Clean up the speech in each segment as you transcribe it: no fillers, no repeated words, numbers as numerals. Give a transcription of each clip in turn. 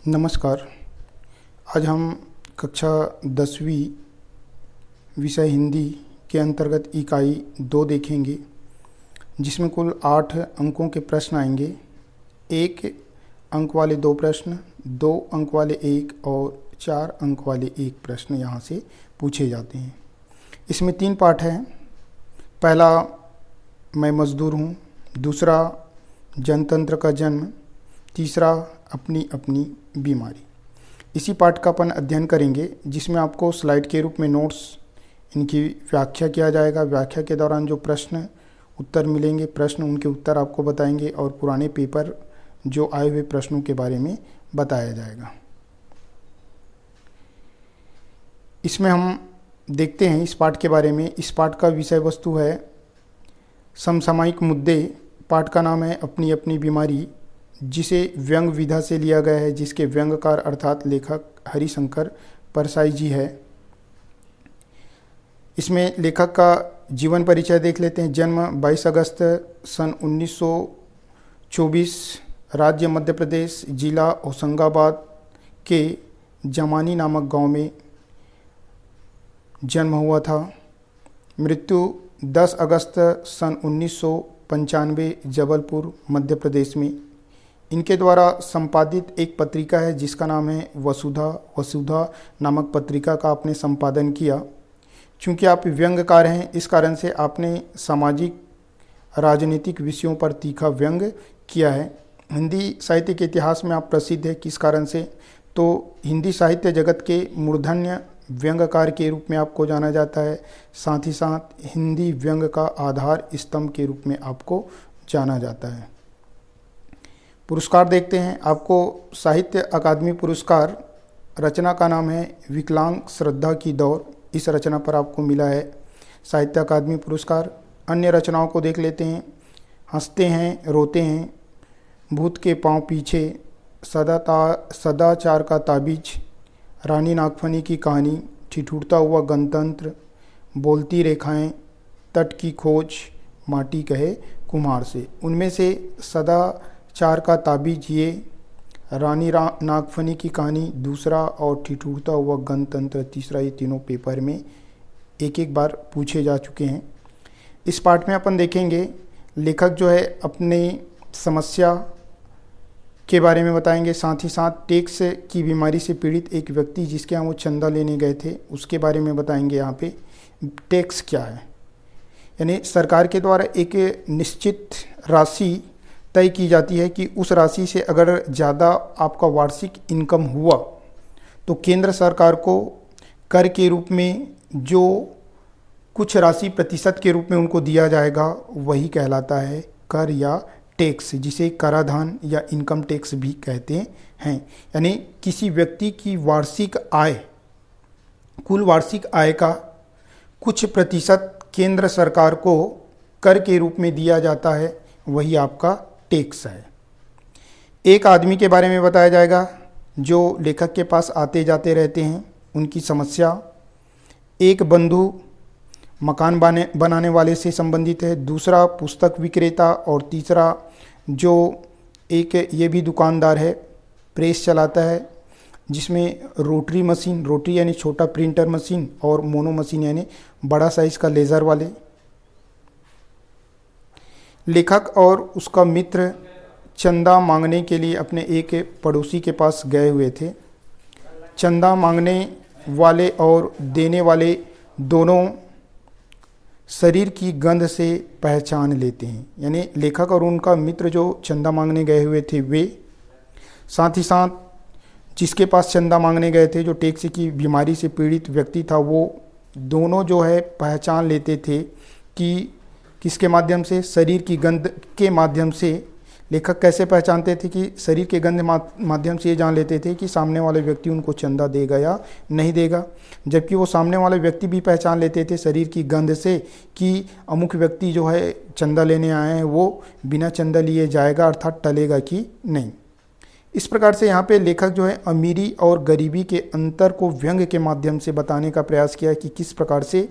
नमस्कार। आज हम कक्षा 10वीं विषय हिंदी के अंतर्गत इकाई 2 देखेंगे, जिसमें कुल 8 अंकों के प्रश्न आएंगे। 1 अंक वाले 2 प्रश्न, 2 अंक वाले 1 और 4 अंक वाले 1 प्रश्न यहाँ से पूछे जाते हैं। इसमें 3 पाठ हैं। पहला, मैं मजदूर हूँ। दूसरा, जनतंत्र का जन्म। तीसरा, अपनी अपनी बीमारी। इसी पाठ का अपन अध्ययन करेंगे, जिसमें आपको स्लाइड के रूप में नोट्स, इनकी व्याख्या किया जाएगा। व्याख्या के दौरान जो प्रश्न उत्तर मिलेंगे, प्रश्न उनके उत्तर आपको बताएंगे और पुराने पेपर जो आए हुए प्रश्नों के बारे में बताया जाएगा। इसमें हम देखते हैं इस पाठ के बारे में। इस पाठ का विषय वस्तु है समसामयिक मुद्दे। पाठ का नाम है अपनी अपनी बीमारी, जिसे व्यंग विधा से लिया गया है, जिसके व्यंगकार अर्थात लेखक हरिशंकर परसाई जी है। इसमें लेखक का जीवन परिचय देख लेते हैं। जन्म 22 अगस्त सन 1924, राज्य मध्य प्रदेश, जिला होशंगाबाद के जमानी नामक गांव में जन्म हुआ था। मृत्यु 10 अगस्त सन 1995, जबलपुर मध्य प्रदेश में। इनके द्वारा संपादित एक पत्रिका है जिसका नाम है वसुधा नामक पत्रिका का आपने संपादन किया। चूँकि आप व्यंग्यकार हैं, इस कारण से आपने सामाजिक राजनीतिक विषयों पर तीखा व्यंग किया है। हिंदी साहित्य के इतिहास में आप प्रसिद्ध है। किस कारण से? तो हिंदी साहित्य जगत के मूर्धन्य व्यंग्यकार के रूप में आपको जाना जाता है। साथ ही साथ हिंदी व्यंग का आधार स्तंभ के रूप में आपको जाना जाता है। पुरस्कार देखते हैं। आपको साहित्य अकादमी पुरस्कार, रचना का नाम है विकलांग श्रद्धा की दौड़। इस रचना पर आपको मिला है साहित्य अकादमी पुरस्कार। अन्य रचनाओं को देख लेते हैं। हंसते हैं रोते हैं, भूत के पांव पीछे, सदाचार का ताबीज, रानी नागफनी की कहानी, ठिठुरता हुआ गणतंत्र, बोलती रेखाएं, तट की खोज, माटी कहे कुम्हार से। उनमें से सदाचार का ताबीज ये, रानी नागफनी की कहानी दूसरा और ठिठुरता हुआ गणतंत्र तीसरा, ये तीनों पेपर में एक एक बार पूछे जा चुके हैं। इस पाठ में अपन देखेंगे लेखक जो है अपने समस्या के बारे में बताएंगे। साथ ही साथ टैक्स की बीमारी से पीड़ित एक व्यक्ति जिसके यहाँ वो चंदा लेने गए थे, उसके बारे में बताएंगे। यहाँ पे टैक्स क्या है, यानी सरकार के द्वारा एक निश्चित राशि तय की जाती है कि उस राशि से अगर ज़्यादा आपका वार्षिक इनकम हुआ तो केंद्र सरकार को कर के रूप में जो कुछ राशि प्रतिशत के रूप में उनको दिया जाएगा, वही कहलाता है कर या टैक्स, जिसे कराधान या इनकम टैक्स भी कहते हैं। यानी किसी व्यक्ति की वार्षिक आय, कुल वार्षिक आय का कुछ प्रतिशत केंद्र सरकार को कर के रूप में दिया जाता है, वही आपका टैक्स है। एक आदमी के बारे में बताया जाएगा जो लेखक के पास आते जाते रहते हैं, उनकी समस्या। एक बंधु मकान बनाने वाले से संबंधित है, दूसरा पुस्तक विक्रेता, और तीसरा जो एक ये भी दुकानदार है, प्रेस चलाता है जिसमें रोटरी मशीन, रोटरी यानी छोटा प्रिंटर मशीन, और मोनो मशीन यानी बड़ा साइज का लेज़र वाले। लेखक और उसका मित्र चंदा मांगने के लिए अपने एक पड़ोसी के पास गए हुए थे। चंदा मांगने वाले और देने वाले दोनों शरीर की गंध से पहचान लेते हैं। यानी लेखक और उनका मित्र जो चंदा मांगने गए हुए थे वे, साथ ही साथ जिसके पास चंदा मांगने गए थे, जो टैक्स की बीमारी से पीड़ित व्यक्ति था, वो दोनों जो है पहचान लेते थे कि किसके माध्यम से? शरीर की गंध के माध्यम से। लेखक कैसे पहचानते थे कि शरीर के गंध माध्यम से ये जान लेते थे कि सामने वाले व्यक्ति उनको चंदा देगा या नहीं देगा, जबकि वो सामने वाले व्यक्ति भी पहचान लेते थे शरीर की गंध से कि अमुक व्यक्ति जो है चंदा लेने आए हैं, वो बिना चंदा लिए जाएगा, अर्थात टलेगा कि नहीं। इस प्रकार से यहाँ पे लेखक जो है अमीरी और गरीबी के अंतर को व्यंग के माध्यम से बताने का प्रयास किया कि किस प्रकार से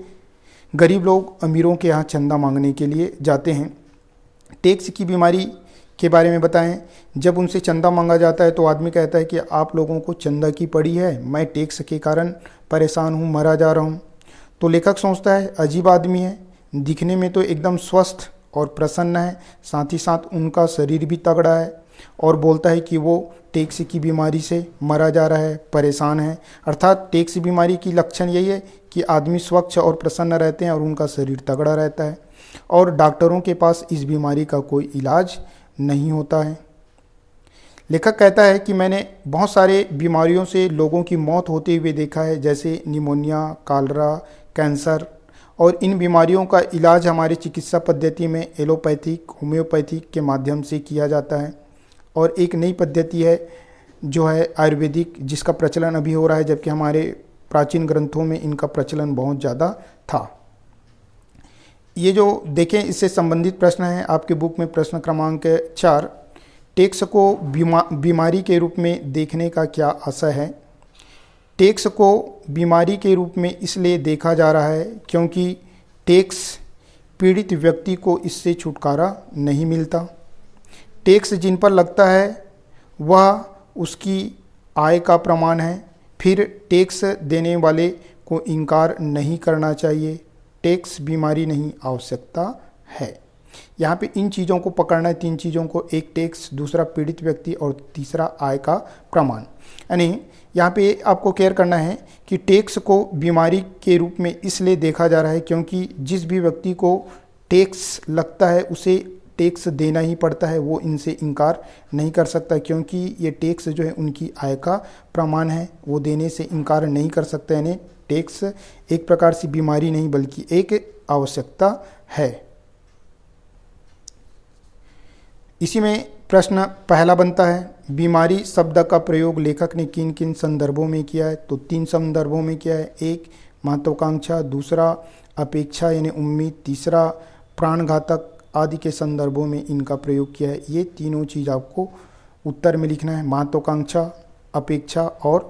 गरीब लोग अमीरों के यहाँ चंदा मांगने के लिए जाते हैं। टैक्स की बीमारी के बारे में बताएं। जब उनसे चंदा मांगा जाता है तो आदमी कहता है कि आप लोगों को चंदा की पड़ी है, मैं टैक्स के कारण परेशान हूँ, मरा जा रहा हूँ। तो लेखक सोचता है अजीब आदमी है, दिखने में तो एकदम स्वस्थ और प्रसन्न है, साथ ही साथ उनका शरीर भी तगड़ा है, और बोलता है कि वो टैक्स की बीमारी से मरा जा रहा है, परेशान है। अर्थात टैक्स बीमारी की लक्षण यही है कि आदमी स्वच्छ और प्रसन्न रहते हैं और उनका शरीर तगड़ा रहता है, और डॉक्टरों के पास इस बीमारी का कोई इलाज नहीं होता है। लेखक कहता है कि मैंने बहुत सारे बीमारियों से लोगों की मौत होते हुए देखा है, जैसे निमोनिया, कॉलरा, कैंसर, और इन बीमारियों का इलाज हमारी चिकित्सा पद्धति में एलोपैथिक, होम्योपैथिक के माध्यम से किया जाता है, और एक नई पद्धति है जो है आयुर्वेदिक, जिसका प्रचलन अभी हो रहा है, जबकि हमारे प्राचीन ग्रंथों में इनका प्रचलन बहुत ज़्यादा था। ये जो देखें इससे संबंधित प्रश्न है आपके बुक में, प्रश्न क्रमांक 4, टैक्स को बीमारी के रूप में देखने का क्या आशय है। टैक्स को बीमारी के रूप में इसलिए देखा जा रहा है क्योंकि टैक्स पीड़ित व्यक्ति को इससे छुटकारा नहीं मिलता। टैक्स जिन पर लगता है वह उसकी आय का प्रमाण है, फिर टैक्स देने वाले को इनकार नहीं करना चाहिए। टैक्स बीमारी नहीं, आवश्यकता है। यहाँ पे इन चीज़ों को पकड़ना है, 3 चीज़ों को, एक टैक्स, दूसरा पीड़ित व्यक्ति और तीसरा आय का प्रमाण। यानी यहाँ पे आपको केयर करना है कि टैक्स को बीमारी के रूप में इसलिए देखा जा रहा है क्योंकि जिस भी व्यक्ति को टैक्स लगता है उसे टैक्स देना ही पड़ता है, वो इनसे इनकार नहीं कर सकता, क्योंकि ये टैक्स जो है उनकी आय का प्रमाण है, वो देने से इनकार नहीं कर सकते। यानी टैक्स एक प्रकार से बीमारी नहीं बल्कि एक आवश्यकता है। इसी में प्रश्न पहला बनता है, बीमारी शब्द का प्रयोग लेखक ने किन किन संदर्भों में किया है। तो 3 संदर्भों में किया है, एक महत्वाकांक्षा, दूसरा अपेक्षा यानी उम्मीद, तीसरा प्राणघातक आदि के संदर्भों में इनका प्रयोग किया है। ये तीनों चीज़ आपको उत्तर में लिखना है, महत्वाकांक्षा, अपेक्षा और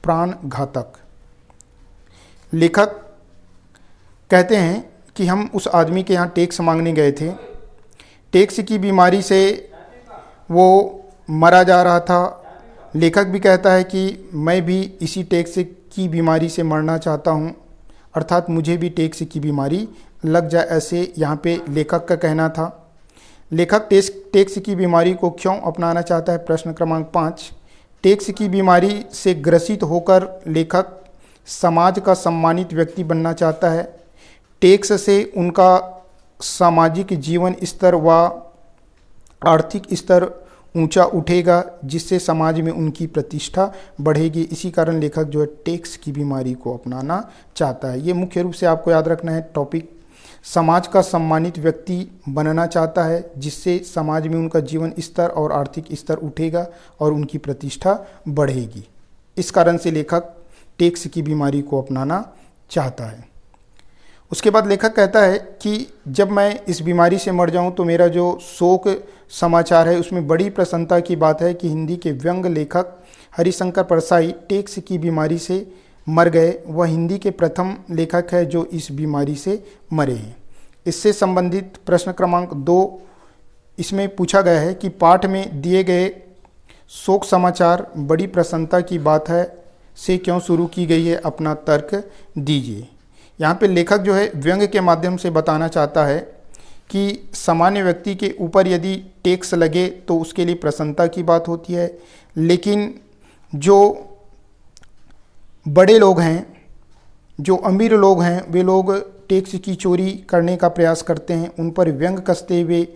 प्राणघातक। लेखक कहते हैं कि हम उस आदमी के यहाँ टैक्स मांगने गए थे, टैक्स की बीमारी से वो मरा जा रहा था। लेखक भी कहता है कि मैं भी इसी टैक्स की बीमारी से मरना चाहता हूँ, अर्थात मुझे भी टैक्स की बीमारी लग जाए, ऐसे यहाँ पे लेखक का कहना था। लेखक टैक्स की बीमारी को क्यों अपनाना चाहता है। प्रश्न क्रमांक 5, टैक्स की बीमारी से ग्रसित होकर लेखक समाज का सम्मानित व्यक्ति बनना चाहता है। टैक्स से उनका सामाजिक जीवन स्तर व आर्थिक स्तर ऊंचा उठेगा, जिससे समाज में उनकी प्रतिष्ठा बढ़ेगी। इसी कारण लेखक जो है टैक्स की बीमारी को अपनाना चाहता है। ये मुख्य रूप से आपको याद रखना है टॉपिक, समाज का सम्मानित व्यक्ति बनना चाहता है, जिससे समाज में उनका जीवन स्तर और आर्थिक स्तर उठेगा और उनकी प्रतिष्ठा बढ़ेगी। इस कारण से लेखक टैक्स की बीमारी को अपनाना चाहता है। उसके बाद लेखक कहता है कि जब मैं इस बीमारी से मर जाऊं तो मेरा जो शोक समाचार है उसमें बड़ी प्रसन्नता की बात है कि हिंदी के व्यंग लेखक हरिशंकर परसाई टैक्स की बीमारी से मर गए। वह हिंदी के प्रथम लेखक है जो इस बीमारी से मरे हैं। इससे संबंधित प्रश्न क्रमांक 2 इसमें पूछा गया है कि पाठ में दिए गए शोक समाचार बड़ी प्रसन्नता की बात है से क्यों शुरू की गई है, अपना तर्क दीजिए। यहाँ पे लेखक जो है व्यंग के माध्यम से बताना चाहता है कि सामान्य व्यक्ति के ऊपर यदि टैक्स लगे तो उसके लिए प्रसन्नता की बात होती है, लेकिन जो बड़े लोग हैं, जो अमीर लोग हैं, वे लोग टैक्स की चोरी करने का प्रयास करते हैं। उन पर व्यंग कसते हुए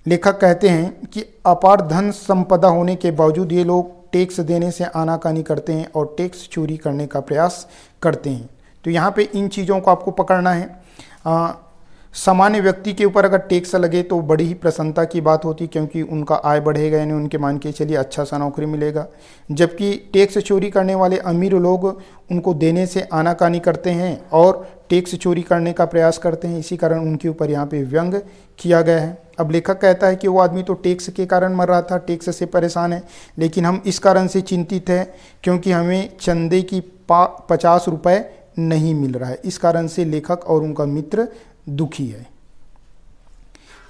लेखक कहते हैं कि अपार धन संपदा होने के बावजूद ये लोग टैक्स देने से आनाकानी करते हैं और टैक्स चोरी करने का प्रयास करते हैं। तो यहाँ पे इन चीज़ों को आपको पकड़ना है। सामान्य व्यक्ति के ऊपर अगर टैक्स लगे तो बड़ी ही प्रसन्नता की बात होती, क्योंकि उनका आय बढ़ेगा, यानी उनके मान के चलिए अच्छा सा नौकरी मिलेगा। जबकि टैक्स चोरी करने वाले अमीर लोग उनको देने से आनाकानी करते हैं और टैक्स चोरी करने का प्रयास करते हैं। इसी कारण उनके ऊपर यहाँ पे व्यंग किया गया है। अब लेखक कहता है कि वो आदमी तो टैक्स के कारण मर रहा था, टैक्स से परेशान है, लेकिन हम इस कारण से चिंतित हैं क्योंकि हमें चंदे की 50 रुपये नहीं मिल रहा है। इस कारण से लेखक और उनका मित्र दुखी है।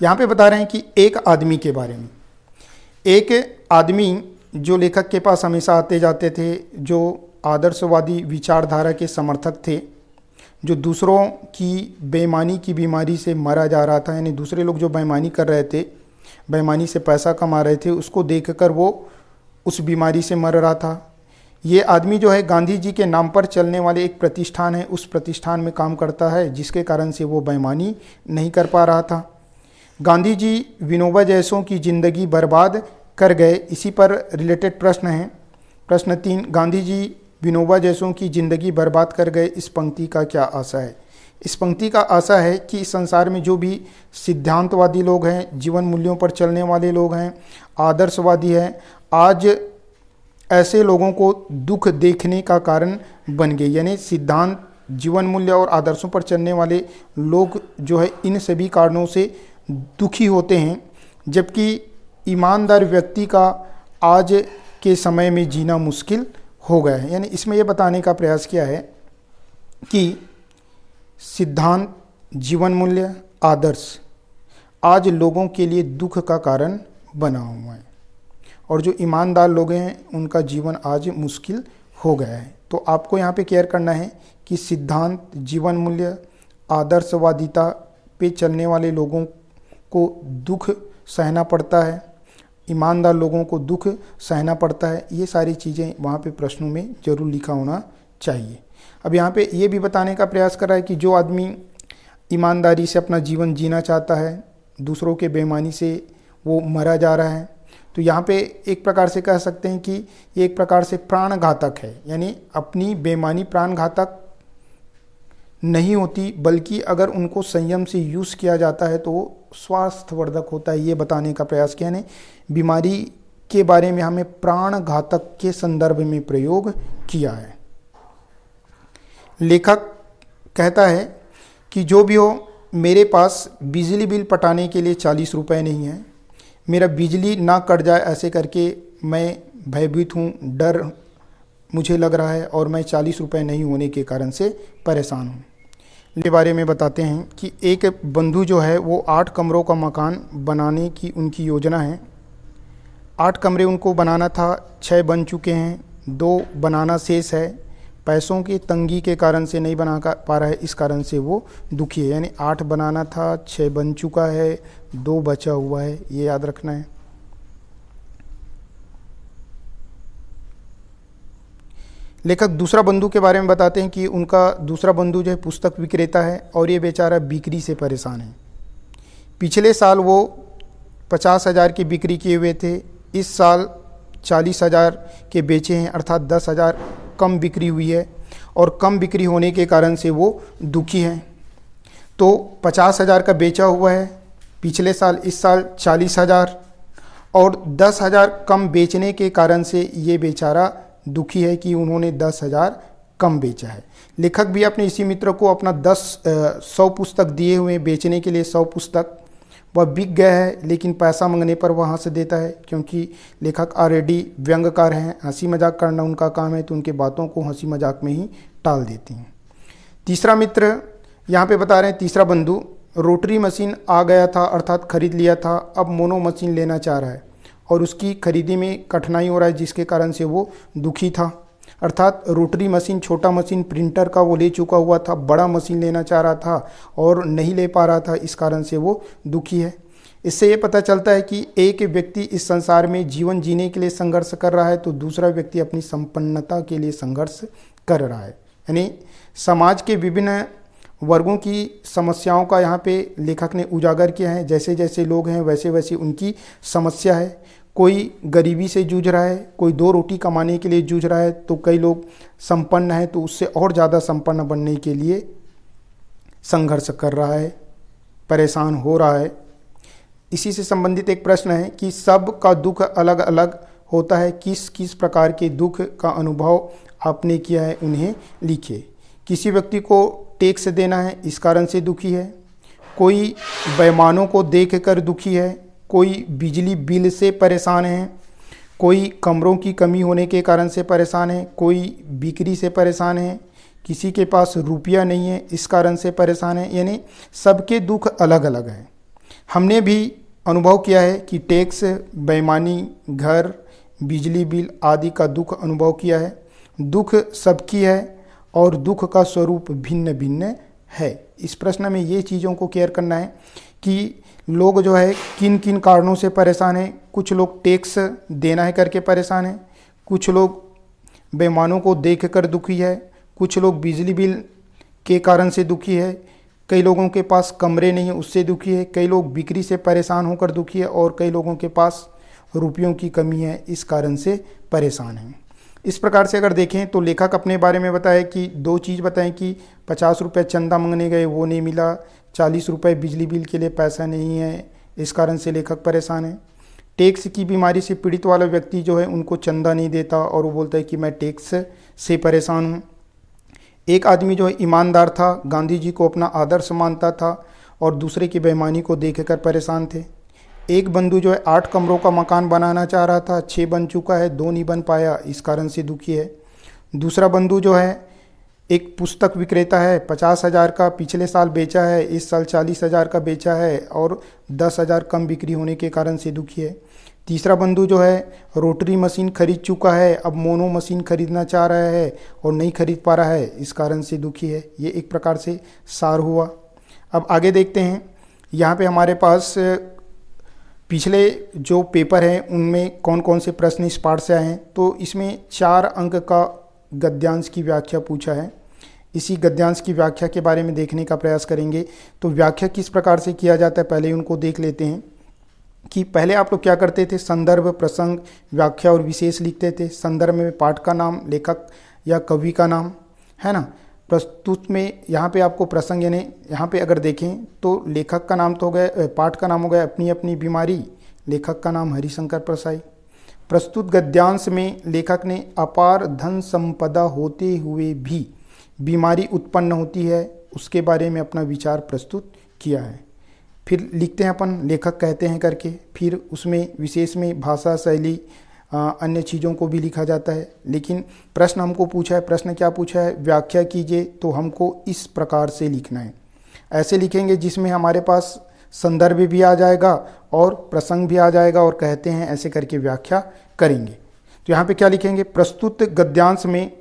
यहाँ पे बता रहे हैं कि एक आदमी के बारे में। एक आदमी जो लेखक के पास हमेशा आते जाते थे, जो आदर्शवादी विचारधारा के समर्थक थे, जो दूसरों की बेईमानी की बीमारी से मरा जा रहा था, यानी दूसरे लोग जो बेईमानी कर रहे थे, बेईमानी से पैसा कमा रहे थे, उसको देखकर वो उस बीमारी से मर रहा था। ये आदमी जो है गांधी जी के नाम पर चलने वाले एक प्रतिष्ठान है, उस प्रतिष्ठान में काम करता है, जिसके कारण से वो बेईमानी नहीं कर पा रहा था। गांधी जी विनोबा जैसों की ज़िंदगी बर्बाद कर गए, इसी पर रिलेटेड प्रश्न है। प्रश्न 3, गांधी जी विनोबा जैसों की ज़िंदगी बर्बाद कर गए, इस पंक्ति का क्या आशा है? इस पंक्ति का आशा है कि इस संसार में जो भी सिद्धांतवादी लोग हैं, जीवन मूल्यों पर चलने वाले लोग हैं, आदर्शवादी हैं, आज ऐसे लोगों को दुख देखने का कारण बन गए। यानी सिद्धांत, जीवन मूल्य और आदर्शों पर चलने वाले लोग जो है इन सभी कारणों से दुखी होते हैं, जबकि ईमानदार व्यक्ति का आज के समय में जीना मुश्किल हो गया है। यानी इसमें यह बताने का प्रयास किया है कि सिद्धांत, जीवन मूल्य, आदर्श आज लोगों के लिए दुख का कारण बना हुआ है, और जो ईमानदार लोग हैं उनका जीवन आज मुश्किल हो गया है। तो आपको यहाँ पे केयर करना है कि सिद्धांत, जीवन मूल्य, आदर्शवादिता पे चलने वाले लोगों को दुख सहना पड़ता है, ईमानदार लोगों को दुख सहना पड़ता है। ये सारी चीज़ें वहाँ पे प्रश्नों में ज़रूर लिखा होना चाहिए। अब यहाँ पे ये भी बताने का प्रयास कर रहा है कि जो आदमी ईमानदारी से अपना जीवन जीना चाहता है, दूसरों के बेईमानी से वो मरा जा रहा है, तो यहाँ पे एक प्रकार से कह सकते हैं कि ये एक प्रकार से प्राणघातक है। यानी अपनी बेईमानी प्राणघातक नहीं होती, बल्कि अगर उनको संयम से यूज़ किया जाता है तो वो स्वास्थ्यवर्धक होता है। ये बताने का प्रयास किया ने बीमारी के बारे में हमें प्राणघातक के संदर्भ में प्रयोग किया है। लेखक कहता है कि जो भी हो, मेरे पास बिजली बिल पटाने के लिए 40 रुपये नहीं है, मेरा बिजली ना कट जाए ऐसे करके मैं भयभीत हूँ, डर मुझे लग रहा है, और मैं 40 रुपये नहीं होने के कारण से परेशान हूँ। के बारे में बताते हैं कि एक बंधु जो है वो 8 कमरों का मकान बनाने की उनकी योजना है। 8 कमरे उनको बनाना था, 6 बन चुके हैं, 2 बनाना शेष है। पैसों की तंगी के कारण से नहीं बना पा रहा है, इस कारण से वो दुखी है। यानी 8 बनाना था, 6 बन चुका है, 2 बचा हुआ है, ये याद रखना है। लेखक दूसरा बंधु के बारे में बताते हैं कि उनका दूसरा बंधु जो है पुस्तक विक्रेता है, और ये बेचारा बिक्री से परेशान है। पिछले साल वो 50,000 की बिक्री किए हुए थे, इस साल 40,000 के बेचे हैं, अर्थात 10,000 कम बिक्री हुई है, और कम बिक्री होने के कारण से वो दुखी हैं। तो 50,000 का बेचा हुआ है पिछले साल, इस साल 40,000, और 10,000 कम बेचने के कारण से ये बेचारा दुखी है कि उन्होंने 10,000 कम बेचा है। लेखक भी अपने इसी मित्र को अपना 100 पुस्तक दिए हुए बेचने के लिए, 100 पुस्तक वह बिक गया है, लेकिन पैसा मांगने पर वह हंस देता है, क्योंकि लेखक ऑलरेडी व्यंग्यकार हैं, हंसी मजाक करना उनका काम है, तो उनके बातों को हंसी मजाक में ही टाल देती हैं। तीसरा मित्र यहाँ पे बता रहे हैं, तीसरा बंधु रोटरी मशीन आ गया था, अर्थात खरीद लिया था, अब मोनो मशीन लेना चाह रहा है, और उसकी खरीदी में कठिनाई हो रहा है, जिसके कारण से वो दुखी था। अर्थात रोटरी मशीन, छोटा मशीन प्रिंटर का वो ले चुका हुआ था, बड़ा मशीन लेना चाह रहा था और नहीं ले पा रहा था, इस कारण से वो दुखी है। इससे ये पता चलता है कि एक व्यक्ति इस संसार में जीवन जीने के लिए संघर्ष कर रहा है, तो दूसरा व्यक्ति अपनी संपन्नता के लिए संघर्ष कर रहा है। यानी समाज के विभिन्न वर्गों की समस्याओं का यहाँ पे लेखक ने उजागर किया है। जैसे जैसे लोग हैं वैसे वैसे उनकी समस्या है। कोई गरीबी से जूझ रहा है, कोई 2 रोटी कमाने के लिए जूझ रहा है, तो कई लोग संपन्न हैं तो उससे और ज़्यादा संपन्न बनने के लिए संघर्ष कर रहा है, परेशान हो रहा है। इसी से संबंधित एक प्रश्न है कि सब का दुख अलग अलग होता है, किस किस प्रकार के दुख का अनुभव आपने किया है उन्हें लिखिए। किसी व्यक्ति को टैक्स देना है, इस कारण से दुखी है, कोई बेईमानों को देख कर दुखी है, कोई बिजली बिल से परेशान है, कोई कमरों की कमी होने के कारण से परेशान है, कोई बिक्री से परेशान है, किसी के पास रुपया नहीं है इस कारण से परेशान है। यानी सबके दुख अलग अलग हैं। हमने भी अनुभव किया है कि टैक्स, बेईमानी, घर, बिजली बिल आदि का दुख अनुभव किया है। दुख सबकी है और दुख का स्वरूप भिन्न भिन्न है। इस प्रश्न में ये चीज़ों को केयर करना है कि लोग जो है किन किन कारणों से परेशान हैं। कुछ लोग टैक्स देना है करके परेशान हैं, कुछ लोग बेईमानों को देख कर दुखी है, कुछ लोग बिजली बिल के कारण से दुखी है, कई लोगों के पास कमरे नहीं है उससे दुखी है, कई लोग बिक्री से परेशान होकर दुखी है और कई लोगों के पास रुपयों की कमी है, इस कारण से परेशान हैं। इस प्रकार से अगर देखें तो लेखक अपने बारे में बताए कि दो चीज़ बताएं कि 50 रुपये चंदा मांगने गए वो नहीं मिला, 40 रुपये बिजली बिल के लिए पैसा नहीं है, इस कारण से लेखक परेशान है। टैक्स की बीमारी से पीड़ित वाला व्यक्ति जो है उनको चंदा नहीं देता और वो बोलता है कि मैं टैक्स से परेशान हूँ। एक आदमी जो है ईमानदार था, गांधी जी को अपना आदर्श मानता था और दूसरे की बेईमानी को देखकर परेशान थे। एक बंधु जो है 8 कमरों का मकान बनाना चाह रहा था, 6 बन चुका है, 2 नहीं बन पाया, इस कारण से दुखी है। दूसरा बंधु जो है एक पुस्तक विक्रेता है, 50,000 का पिछले साल बेचा है, इस साल 40,000 का बेचा है और 10,000 कम बिक्री होने के कारण से दुखी है। तीसरा बंधु जो है रोटरी मशीन खरीद चुका है, अब मोनो मशीन खरीदना चाह रहा है और नहीं खरीद पा रहा है, इस कारण से दुखी है। ये एक प्रकार से सार हुआ। अब आगे देखते हैं, यहाँ पे हमारे पास पिछले जो पेपर हैं उनमें कौन कौन से प्रश्न इस पाठ से आए हैं। तो इसमें 4 अंक का गद्यांश की व्याख्या पूछा है। इसी गद्यांश की व्याख्या के बारे में देखने का प्रयास करेंगे। तो व्याख्या किस प्रकार से किया जाता है पहले उनको देख लेते हैं कि पहले आप लोग क्या करते थे, संदर्भ, प्रसंग, व्याख्या और विशेष लिखते थे। संदर्भ में पाठ का नाम, लेखक या कवि का नाम, है ना। प्रस्तुत में यहाँ पे आपको प्रसंग, यानी यहाँ पे अगर देखें तो लेखक का नाम तो हो गया, पाठ का नाम हो गया अपनी अपनी बीमारी, लेखक का नाम हरिशंकर प्रसाई। प्रस्तुत गद्यांश में लेखक ने अपार धन संपदा होते हुए भी बीमारी उत्पन्न होती है उसके बारे में अपना विचार प्रस्तुत किया है। फिर लिखते हैं अपन लेखक कहते हैं करके, फिर उसमें विशेष में भाषा शैली अन्य चीज़ों को भी लिखा जाता है। लेकिन प्रश्न हमको पूछा है, प्रश्न क्या पूछा है, व्याख्या कीजिए, तो हमको इस प्रकार से लिखना है। ऐसे लिखेंगे जिसमें हमारे पास संदर्भ भी आ जाएगा और प्रसंग भी आ जाएगा और कहते हैं ऐसे करके व्याख्या करेंगे। तो यहाँ पे क्या लिखेंगे, प्रस्तुत गद्यांश में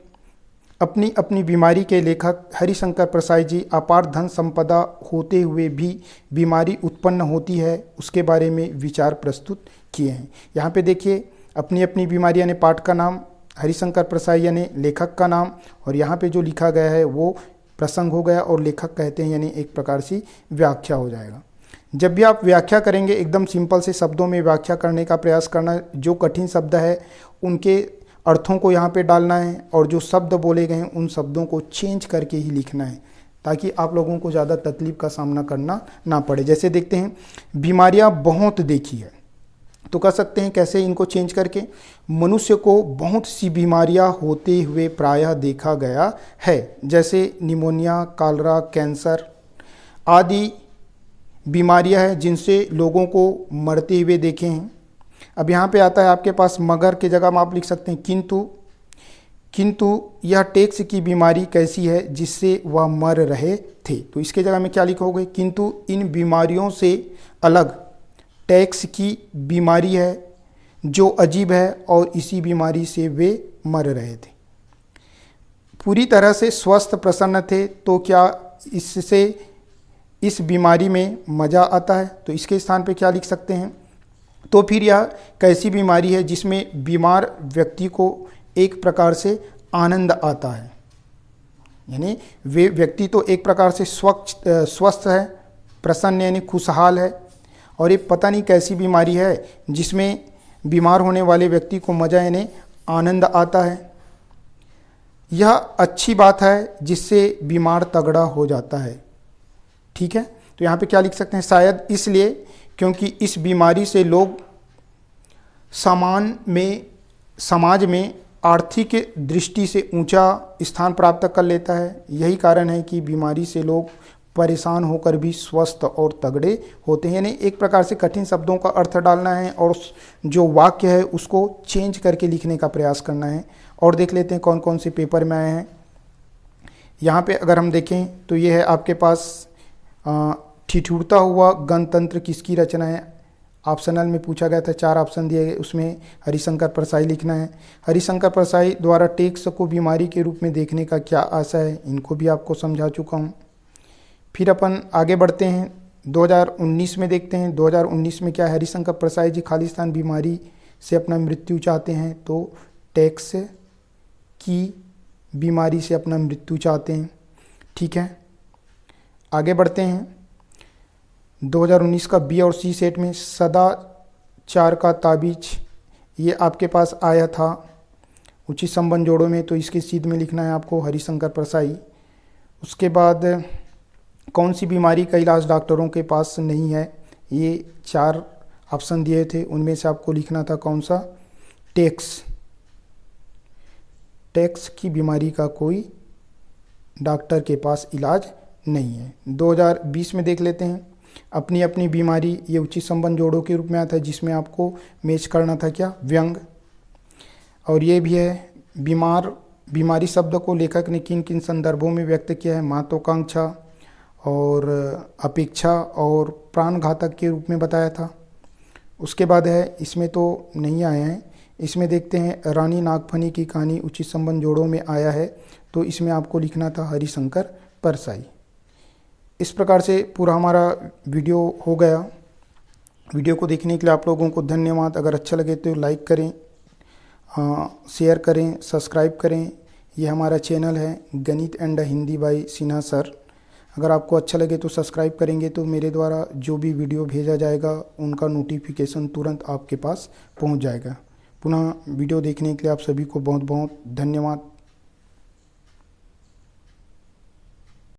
अपनी अपनी बीमारी के लेखक हरिशंकर प्रसाई जी अपार धन संपदा होते हुए भी बीमारी उत्पन्न होती है उसके बारे में विचार प्रस्तुत किए हैं। यहाँ पे देखिए अपनी अपनी बीमारी यानी पाठ का नाम, हरिशंकर प्रसाई यानी लेखक का नाम, और यहाँ पे जो लिखा गया है वो प्रसंग हो गया और लेखक कहते हैं यानी एक प्रकार से व्याख्या हो जाएगा। जब भी आप व्याख्या करेंगे एकदम सिंपल से शब्दों में व्याख्या करने का प्रयास करना। जो कठिन शब्द है उनके अर्थों को यहाँ पे डालना है और जो शब्द बोले गए हैं उन शब्दों को चेंज करके ही लिखना है ताकि आप लोगों को ज़्यादा तकलीफ का सामना करना ना पड़े। जैसे देखते हैं बीमारियाँ बहुत देखी है, तो कह सकते हैं कैसे इनको चेंज करके, मनुष्य को बहुत सी बीमारियां होते हुए प्रायः देखा गया है, जैसे निमोनिया, कॉलरा, कैंसर आदि बीमारियां हैं जिनसे लोगों को मरते हुए देखे हैं। अब यहाँ पे आता है आपके पास मगर के जगह में आप लिख सकते हैं किंतु यह टैक्स की बीमारी कैसी है जिससे वह मर रहे थे। तो इसके जगह में क्या लिखोगे, किंतु इन बीमारियों से अलग टैक्स की बीमारी है जो अजीब है और इसी बीमारी से वे मर रहे थे। पूरी तरह से स्वस्थ प्रसन्न थे तो क्या इससे इस बीमारी में मज़ा आता है। तो इसके स्थान पे क्या लिख सकते हैं, तो फिर यह कैसी बीमारी है जिसमें बीमार व्यक्ति को एक प्रकार से आनंद आता है, यानी वे व्यक्ति तो एक प्रकार से स्वस्थ है, प्रसन्न यानी खुशहाल है, और ये पता नहीं कैसी बीमारी है जिसमें बीमार होने वाले व्यक्ति को मज़ा यानी आनंद आता है। यह अच्छी बात है जिससे बीमार तगड़ा हो जाता है। ठीक है, तो यहाँ पे क्या लिख सकते हैं, शायद इसलिए क्योंकि इस बीमारी से लोग समाज में आर्थिक दृष्टि से ऊंचा स्थान प्राप्त कर लेता है। यही कारण है कि बीमारी से लोग परेशान होकर भी स्वस्थ और तगड़े होते हैं। यानी एक प्रकार से कठिन शब्दों का अर्थ डालना है और जो वाक्य है उसको चेंज करके लिखने का प्रयास करना है। और देख लेते हैं कौन कौन से पेपर में आए हैं। यहाँ पे अगर हम देखें तो ये है आपके पास ठिठुरता हुआ गणतंत्र किसकी रचना है? ऑप्शनल में पूछा गया था, 4 ऑप्शन दिए गए, उसमें हरिशंकर परसाई लिखना है। हरिशंकर परसाई द्वारा टेक्स को बीमारी के रूप में देखने का क्या आशय है? इनको भी आपको समझा चुका हूँ। फिर अपन आगे बढ़ते हैं 2019 में देखते हैं। 2019 में क्या है? हरिशंकर परसाई जी खालिस्तान बीमारी से अपना मृत्यु चाहते हैं, तो टैक्स की बीमारी से अपना मृत्यु चाहते हैं। ठीक है, आगे बढ़ते हैं। 2019 का बी और सी सेट में सदाचार का ताबीज ये आपके पास आया था उचित संबंध जोड़ों में, तो इसके सीध में लिखना है आपको हरिशंकर परसाई। उसके बाद कौन सी बीमारी का इलाज डॉक्टरों के पास नहीं है? ये 4 ऑप्शन दिए थे, उनमें से आपको लिखना था कौन सा? टैक्स की बीमारी का कोई डॉक्टर के पास इलाज नहीं है। 2020 में देख लेते हैं। अपनी अपनी बीमारी, ये उचित संबंध जोड़ों के रूप में आता है, जिसमें आपको मैच करना था क्या? व्यंग। और ये भी है बीमारी शब्द को लेखक ने किन किन संदर्भों में व्यक्त किया है? महत्वाकांक्षा और अपेक्षा और प्राणघातक के रूप में बताया था। उसके बाद है, इसमें तो नहीं आए हैं, इसमें देखते हैं रानी नागफनी की कहानी उचित संबंध जोड़ों में आया है, तो इसमें आपको लिखना था हरिशंकर परसाई। इस प्रकार से पूरा हमारा वीडियो हो गया। वीडियो को देखने के लिए आप लोगों को धन्यवाद। अगर अच्छा लगे तो लाइक करें, शेयर करें, सब्सक्राइब करें। ये हमारा चैनल है गणित and Hindi by Sinha sir. अगर आपको अच्छा लगे तो सब्सक्राइब करेंगे तो मेरे द्वारा जो भी वीडियो भेजा जाएगा उनका नोटिफिकेशन तुरंत आपके पास पहुंच जाएगा। पुनः वीडियो देखने के लिए आप सभी को बहुत बहुत धन्यवाद।